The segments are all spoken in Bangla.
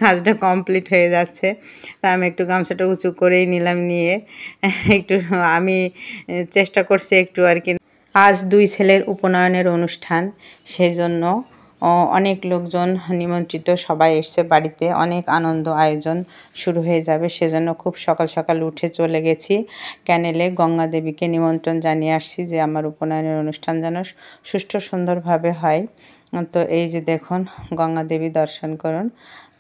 কাজটা কমপ্লিট হয়ে যাচ্ছে। তা আমি একটু গামছাটা উঁচু করেই নিলাম, নিয়ে একটু আমি চেষ্টা করছি একটু আরকি। আজ ২ ছেলের উপনয়নের অনুষ্ঠান। সেজন্য অনেক লোকজন নিমন্ত্রিত, সবাই এসছে বাড়িতে। অনেক আনন্দ আয়োজন শুরু হয়ে যাবে। সেজন্য খুব সকাল, সকাল উঠে চলে গেছি ক্যানেলে। গঙ্গা দেবীকে নিমন্ত্রণ জানিয়ে আসছি যে আমার উপনয়নের অনুষ্ঠান যেন সুষ্ঠু সুন্দরভাবে হয়। তো এই যে দেখুন, গঙ্গা দেবী দর্শন করুন।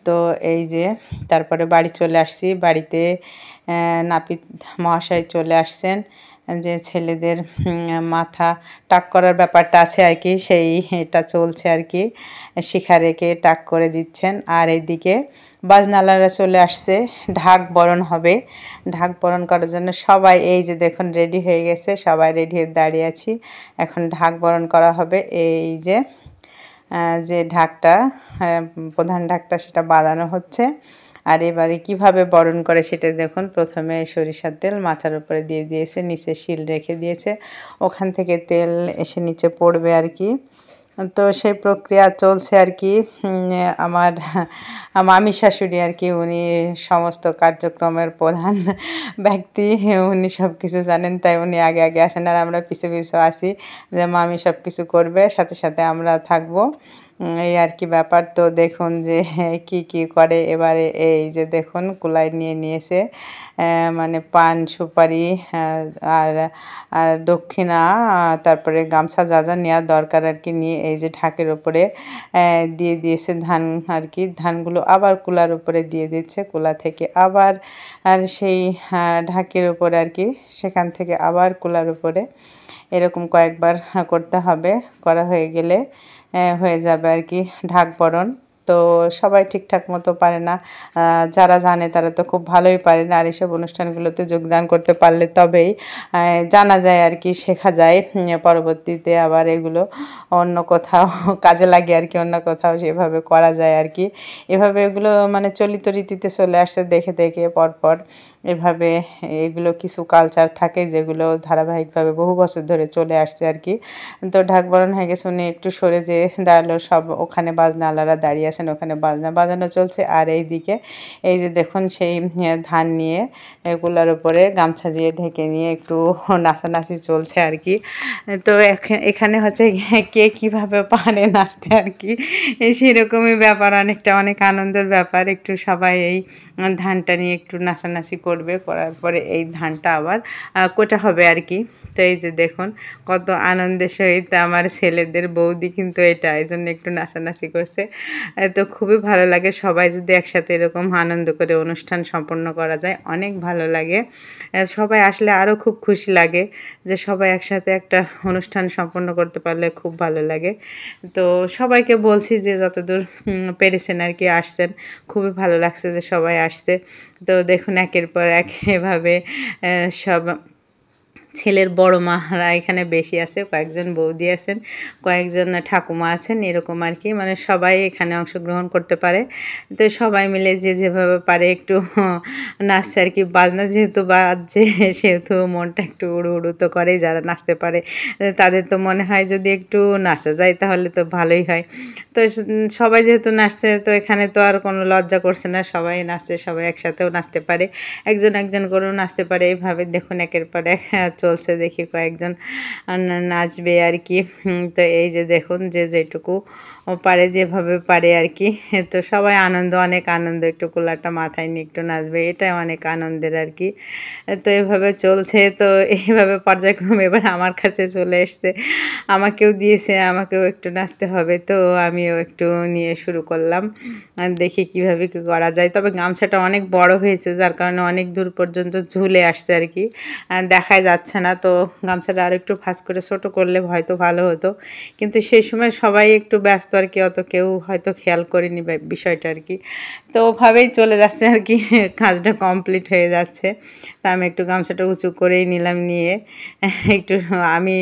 তো এই যে তারপরে বাড়ি চলে আসছি। বাড়িতে নাপিত মহাশয় চলে আসছেন। যে ছেলেদের মাথা টাক করার ব্যাপারটা আছে আরকি, এটা চলছে আরকি। শিখা রেখে টাক করে দিচ্ছেন। আর এইদিকে বাজনালারা চলে আসছে। ঢাক বরণ হবে। ঢাক বরণ করার জন্য সবাই এই যে দেখুন রেডি হয়ে গেছে। সবাই রেডি হয়ে দাঁড়িয়ে আছি। এখন ঢাক বরণ করা হবে। এই যে যে ঢাকটা, প্রধান ঢাকটা, সেটা বাজানো হচ্ছে। আর এবারে কিভাবে বরণ করে সেটা দেখুন। প্রথমে সরিষার তেল মাথার উপরে দিয়ে দিয়েছে, নিচে শিল রেখে দিয়েছে। ওখান থেকে তেল এসে নিচে পড়বে আর কি। তো সেই প্রক্রিয়া চলছে আর কি। আমার মামি শাশুড়ি আর কি, উনি সমস্ত কার্যক্রমের প্রধান ব্যক্তি। উনি সব কিছু জানেন, তাই উনি আগে আগে আসেন আর আমরা পিছু পিছু আসি যে মামি সব কিছু করবে, সাথে সাথে আমরা থাকবো। এই আর কি ব্যাপার। তো দেখুন যে কি কি করে এবারে। এই যে দেখুন কুলায় নিয়ে নিয়েছে, মানে পান সুপারি, আর আর দক্ষিণা, তারপরে গামছা যা যা নেওয়ার দরকার আর কি নিয়ে এই যে ঢাকের ওপরে দিয়ে দিয়েছে ধান আর কি। ধানগুলো আবার কুলার উপরে দিয়ে দিচ্ছে, কুলা থেকে আবার আর সেই ঢাকের উপরে আর কি, সেখান থেকে আবার কুলার উপরে। এরকম কয়েকবার করতে হবে। করা হয়ে গেলে হয়ে যাবে আর কি ঢাক বরণ। তো সবাই ঠিকঠাক মতো পারে না। যারা জানে তারা তো খুব ভালোই পারে না। আর এসব অনুষ্ঠানগুলোতে যোগদান করতে পারলে তবেই জানা যায় আর কি, শেখা যায়। পরবর্তীতে আবার এগুলো অন্য কোথাও কাজে লাগে আর কি, অন্য কোথাও সেভাবে করা যায় আর কি। এভাবে এগুলো মানে চলিত রীতিতে চলে আসছে দেখে দেখে পরপর। এভাবে এগুলো কিছু কালচার থাকে যেগুলো ধারাবাহিকভাবে বহু বছর ধরে চলে আসছে আর কি। তো ঢাক বরণ হয়ে গেছে, উনি একটু সরে যেয়ে দাঁড়ালো। সব ওখানে বাজনাওয়ালারা দাঁড়িয়ে আছেন, ওখানে বাজনা বাজানো চলছে। আর এইদিকে এই যে দেখুন সেই ধান নিয়ে কুলার উপরে গামছা দিয়ে ঢেকে নিয়ে একটু নাচানাচি চলছে আর কি। তো এখানে হচ্ছে কে কীভাবে পারে নাচতে আর কি, সেরকমই ব্যাপার। অনেকটা অনেক আনন্দের ব্যাপার। একটু সবাই এই ধানটা নিয়ে একটু নাচানাচি করবে, করার পরে এই ধানটা আবার কোটা হবে আর কি। তো এই যে দেখুন কত আনন্দের সহিত আমার ছেলেদের বৌদি কিন্তু এটা, এই জন্য একটু নাচানাচি করছে। তো খুবই ভালো লাগে। সবাই যদি একসাথে এরকম আনন্দ করে অনুষ্ঠান সম্পন্ন করা যায়, অনেক ভালো লাগে। সবাই আসলে আরও খুব খুশি লাগে যে সবাই একসাথে একটা অনুষ্ঠান সম্পন্ন করতে পারলে খুব ভালো লাগে। তো সবাইকে বলছি যে যতদূর পেরেছেন আর কি আসছেন। খুবই ভালো লাগছে যে সবাই আসছে। তো দেখুন একের পর এক এভাবে সব ছেলের বড় মারা এখানে বেশি আছে, কয়েকজন বৌদি আছেন, কয়েকজন ঠাকুমা আছেন, এরকম আর কি। মানে সবাই এখানে অংশগ্রহণ করতে পারে। তো সবাই মিলে যে যেভাবে পারে একটু নাচছে আর কি। বাজনা যেহেতু বাজছে সেহেতু মনটা একটু উড়ু উড়ু তো করেই। যারা নাচতে পারে তাদের তো মনে হয় যদি একটু নাচা যায় তাহলে তো ভালোই হয়। তো সবাই যেহেতু নাচছে, তো এখানে তো আর কোনো লজ্জা করছে না, সবাই নাচছে, সবাই একসাথেও নাচতে পারে, একজন একজন করেও নাচতে পারে। এইভাবে দেখুন একের পর এক চলছে। দেখি কয়েকজন নাচবে আর কি। তো এই যে দেখুন যে যেটুকু পারে, যেভাবে পারে আর কি। তো সবাই আনন্দ, অনেক আনন্দ। একটু কুলাটা মাথায় নিয়ে একটু নাচবে, এটাই অনেক আনন্দের আর কি। তো এভাবে চলছে। তো এইভাবে পর্যায়ক্রমে এবার আমার কাছে চলে এসছে, আমাকেও দিয়েছে, আমাকেও একটু নাচতে হবে। তো আমিও একটু নিয়ে শুরু করলাম। দেখি কিভাবে কী করা যায়। তবে গামছাটা অনেক বড় হয়েছে, যার কারণে অনেক দূর পর্যন্ত ঝুলে আসছে আর কি, দেখাই যাচ্ছে না। তো গামছাটা আর একটু ভাঁজ করে ছোটো করলে হয়তো ভালো হতো, কিন্তু সেই সময় সবাই একটু ব্যস্ত আর কি, অত কেউ হয়তো খেয়াল করেনি বিষয়টা আর কি। তো ওভাবেই চলে যাচ্ছে আর কি, কাজটা কমপ্লিট হয়ে যাচ্ছে। তা আমি একটু গামছাটা উঁচু করেই নিলাম, নিয়ে একটু আমি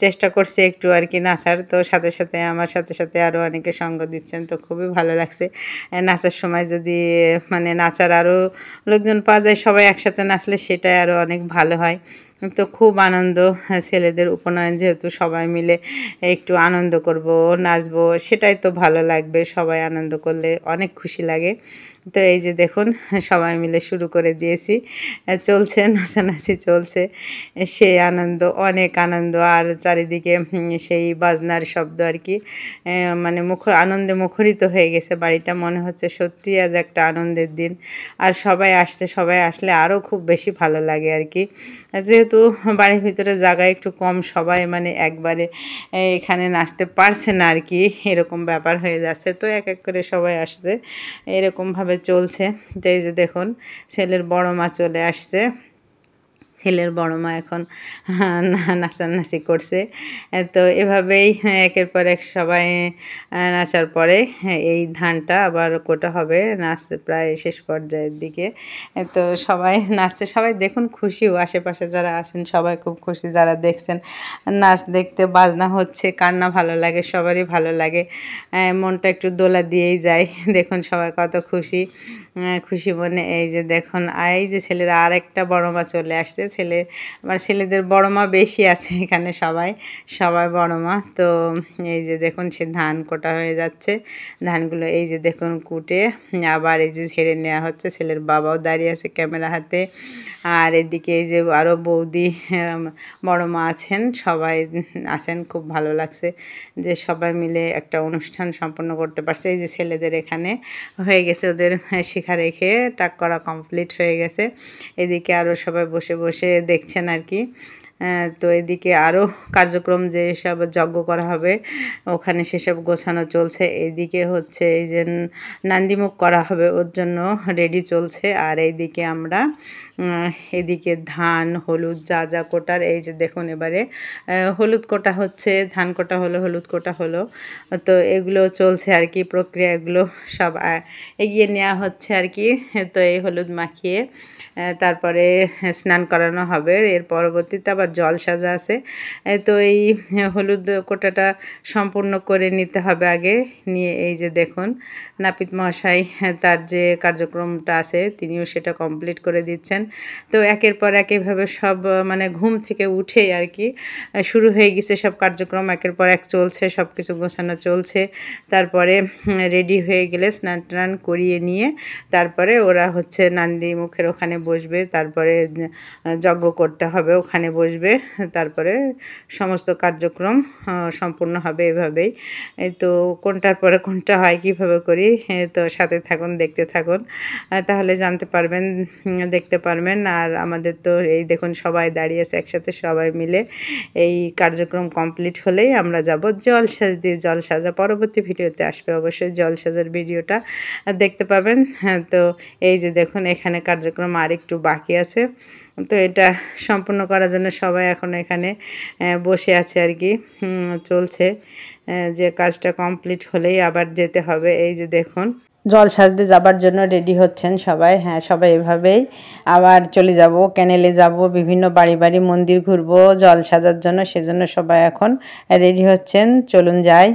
চেষ্টা করছি একটু আর কি নাচার। তো সাথে সাথে আমার সাথে সাথে আরও অনেকে সঙ্গ দিচ্ছেন। তো খুবই ভালো লাগছে। নাচার সময় যদি মানে নাচার আরও লোকজন পাওয়া যায়, সবাই একসাথে নাচলে সেটাই আরও অনেক ভালো হয়। তো খুব আনন্দ, ছেলেদের উপনয়ন যেহেতু সবাই মিলে একটু আনন্দ করব, নাচবো, সেটাই তো ভালো লাগবে। সবাই আনন্দ করলে অনেক খুশি লাগে। তো এই যে দেখুন সবাই মিলে শুরু করে দিয়েছি, চলছে নাচানাচি চলছে, সেই আনন্দ, অনেক আনন্দ। আর চারিদিকে সেই বাজনার শব্দ আর কি, মানে আনন্দে মুখরিত হয়ে গেছে বাড়িটা। মনে হচ্ছে সত্যি আজ একটা আনন্দের দিন। আর সবাই আসছে, সবাই আসলে আরও খুব বেশি ভালো লাগে আর কি। যেহেতু বাড়ির ভিতরে জায়গা একটু কম, সবাই মানে একবারে এখানে নাচতে পারছে না আর কি, এরকম ব্যাপার হয়ে যাচ্ছে। তো এক এক করে সবাই আসছে, এরকমভাবে চলছে। তো এই যে দেখুন ছেলের বড় মা চলে আসছে, ছেলের বড় মা এখন নাচানাচি করছে। তো এভাবেই একের পর এক সবাই নাচার পরে এই ধানটা আবার কোটা হবে, নাচ প্রায় শেষ পর্যায়ের দিকে। তো সবাই নাচছে, সবাই দেখুন খুশিও, আশেপাশে যারা আছেন সবাই খুব খুশি, যারা দেখছেন নাচ দেখতে, বাজনা হচ্ছে, কার না ভালো লাগে, সবারই ভালো লাগে, মনটা একটু দোলা দিয়েই যায়। দেখুন সবাই কত খুশি, খুশি মনে। এই যে দেখুন এই যে ছেলেরা আর একটা বড় মা চলে আসছে, আমার ছেলেদের বড় মা বেশি আছে এখানে, সবাই বড় মা। তো এই যে দেখুন সে ধান কোটা হয়ে যাচ্ছে, ধানগুলো এই যে দেখুন কুটে আবার এই যে ঝেড়ে নেওয়া হচ্ছে। ছেলের বাবাও দাঁড়িয়ে আছে ক্যামেরা হাতে, আর এদিকে এই যে আরও বৌদি, বড় মা আছেন, সবাই আছেন। খুব ভালো লাগছে যে সবাই মিলে একটা অনুষ্ঠান সম্পন্ন করতে পারছে। এই যে ছেলেদের এখানে হয়ে গেছে, ওদের শিখা রেখে টাক করা কমপ্লিট হয়ে গেছে। এদিকে আরও সবাই বসে বসে দেখছেন আর কি। তো এদিকে আরও কার্যক্রম যেসব যজ্ঞ করা হবে ওখানে সেসব গোছানো চলছে। এদিকে হচ্ছে এই যে নান্দিমুখ করা হবে, ওর জন্য রেডি চলছে। আর এইদিকে আমরা এদিকে ধান হলুদ যা যা কোটার, এই যে দেখুন এবারে হলুদ কোটা হচ্ছে, ধান কোটা হলো, হলুদ কোটা হলো। তো এগুলো চলছে আর কি, প্রক্রিয়া এগুলো সব এগিয়ে নেওয়া হচ্ছে আর কি। তো এই হলুদ মাখিয়ে তারপরে স্নান করানো হবে। এর পরবর্তীতে আবার জল সাজা আছে। তো এই হলুদ কোটাটা সম্পূর্ণ করে নিতে হবে আগে, নিয়ে এই যে দেখুন নাপিত মহাশয় তার যে কার্যক্রমটা আছে তিনিও সেটা কমপ্লিট করে দিচ্ছেন। তো একের পর এক এভাবে সব মানে ঘুম থেকে উঠেই আর কি শুরু হয়ে গেছে সব কার্যক্রম, একের পর এক চলছে, সব কিছু গোছানো চলছে। তারপরে রেডি হয়ে গেলে স্নান টান করিয়ে নিয়ে তারপরে ওরা হচ্ছে নান্দি মুখের ওখানে বসবে, তারপরে যজ্ঞ করতে হবে, ওখানে বসবে, তারপরে সমস্ত কার্যক্রম সম্পূর্ণ হবে এভাবেই। তো কোনটার পরে কোনটা হয় কীভাবে করি, তো সাথে থাকুন, দেখতে থাকুন, তাহলে জানতে পারবেন, দেখতে পারবেন। আর আমাদের তো এই দেখুন সবাই দাঁড়িয়ে আছে একসাথে, সবাই মিলে এই কার্যক্রম কমপ্লিট হলেই আমরা যাব জল সাজতে। জল সাজা পরবর্তী ভিডিওতে আসবে, অবশ্যই জল সাজার ভিডিওটা দেখতে পাবেন। হ্যাঁ, তো এই যে দেখুন এখানে কার্যক্রম আর একটু বাকি আছে। তো এটা সম্পূর্ণ করার জন্য সবাই এখন এখানে বসে আছে আর কি, চলছে। যে কাজটা কমপ্লিট হলেই আবার যেতে হবে। এই যে দেখুন জল সাজতে যাবার জন্য রেডি হচ্ছেন সবাই। হ্যাঁ, সবাই এভাবেই আবার চলে যাব, ক্যানেলে যাব, বিভিন্ন বাড়ি বাড়ি মন্দির ঘুরবো জল সাজার জন্য, সেজন্য সবাই এখন রেডি হচ্ছেন। চলুন যাই।